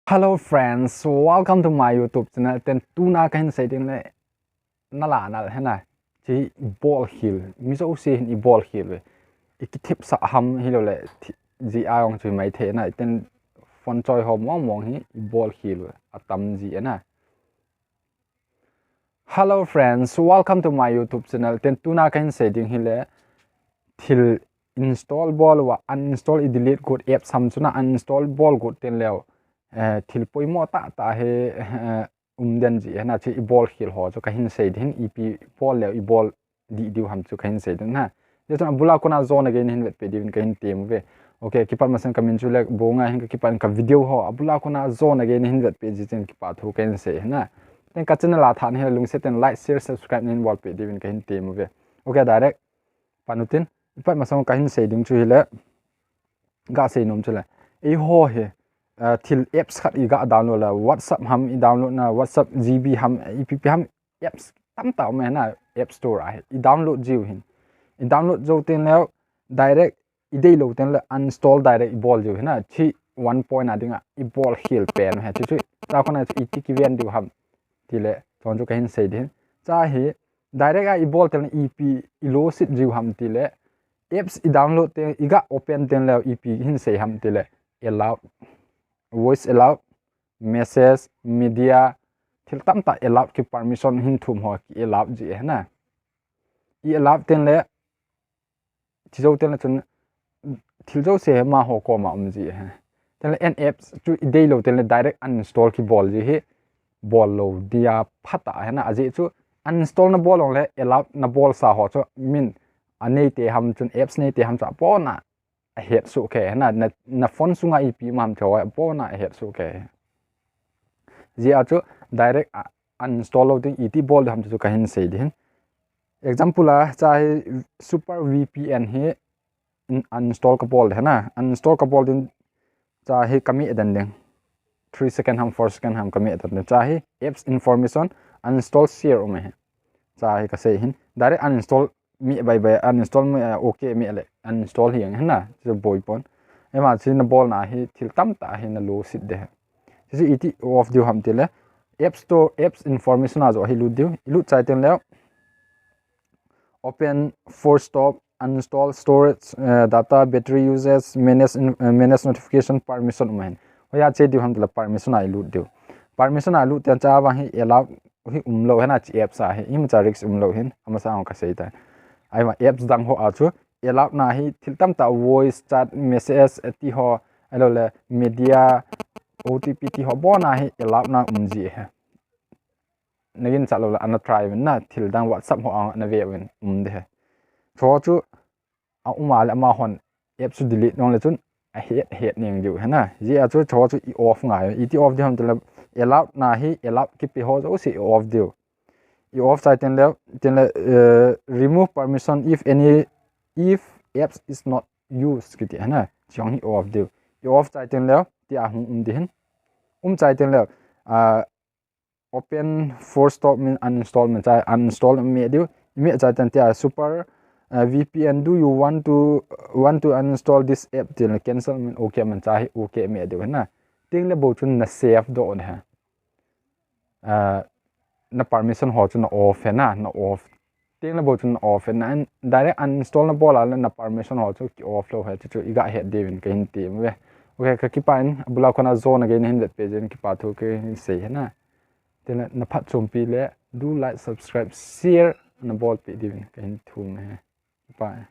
Hello friends, welcome to my YouTube channel. Ten tuna kahin say din le nala nal hena chi ball hill. Miso si hin I ball hill we. Ikitip sa ham hilo le ji aong chui mai the na ten fon choi hom mong hi ball hill we atam ji na. Hello friends, welcome to my YouTube channel. Ten tuna kahin say din hile till install ball wa uninstall delete good app sam chuna uninstall ball good ten leo thil poimo ta he den ji na chi ball khil ho chu kahin sei din ep ball le i ball di ham chu kahin sei din na je chon bula kona zone again hin vet pe din kahin tem ve okay kipan masan kamin chu le bonga hin kipan ka video ho bula kona zone again hin vet pe ji chen kipa thu kahin sei na ten ka channel la than he lung se ten like share subscribe nin wall pe din kahin tem ve okay direct panutin kipan masan kahin sei ding chu hile ga sei nom chu le e ho he till apps khat iga download la WhatsApp ham I download na WhatsApp GB ham app ham apps tam ta me na app store I download jiu hin I download jo ten leo direct I dei lo ten le uninstall direct ball jiu na chi 1 point adinga I ball heal pen ha chu ta khona I ki ven diu ham ti le chon jo kahin sei din cha hi direct I ball ten ep I lo sit jiu ham ti le apps I download ten iga open ten leo ep hin sei ham ti le allow voice allowed message media thil tam ta allowed ki permission hin thum ho ki allowed ji hai na I allowed ten le chizo ten le chun thil jo se ma ho ko ma ji hai ten le apps chu dei lo ten le direct uninstall ki ball ji hi ball lo dia phata hai na aji chu uninstall na ball le allowed na ball sa ho chu min anei te ham chun apps nei te ham cha po na head su ke na phone sunga ip mam thoi po na head su ke ji a chu direct uninstall loading it ball ham chu kahin sei din example a chai super vpn he uninstall ka ball hai na uninstall ka ball din cha he kami edan ding 3 second ham 4 second ham kami edan cha he apps information uninstall share me cha he ka sei hin direct uninstall mi bai uninstall me okay mi le uninstall hiang hna so boy pon ema chin ball na hi thil tam ta hi na lo sit de si it off diu ham tile app store apps information a zo hi lu diu lu chai ten le open force stop uninstall storage data battery uses manage notification permission man hoya che diu ham tile permission a lu diu permission a lu ten cha wa hi allow hi umlo hena chi app sa hi im cha risk umlo hin ama sa ka sei ta ai ma apps dang ho a chu allow na hi thil tam ta voice chat message ati ho alo le media otp ti ho bo na hi allow na ji he nagin cha lo la ana try na thil dang whatsapp ho na ve wen de he tho chu a uma le ma hon app su delete nong le chun a het ning ju he na ji a chu tho chu I off ngai it off de ham te allow na hi allow ki pi ho zo si off diu you off site and remove permission if apps is not used kiti hana chong hi off do you off site and ti a hum din site and open force stop mean uninstall me chai uninstall me do me site and ti super vpn do you want to uninstall this app till cancel mean okay man chai okay me do hana ting le bo chun na save do on ha na permission ho chu na off na off ting la bo chu na off na direct uninstall na bola na permission ho chu ki off lo ha chu iga head devin ka hin ti we okay ka ki pan bula khona zone again hin that page ki pa thu ke sei na ten na phat chom pi le do like subscribe share na bol pi devin ka hin thu me bye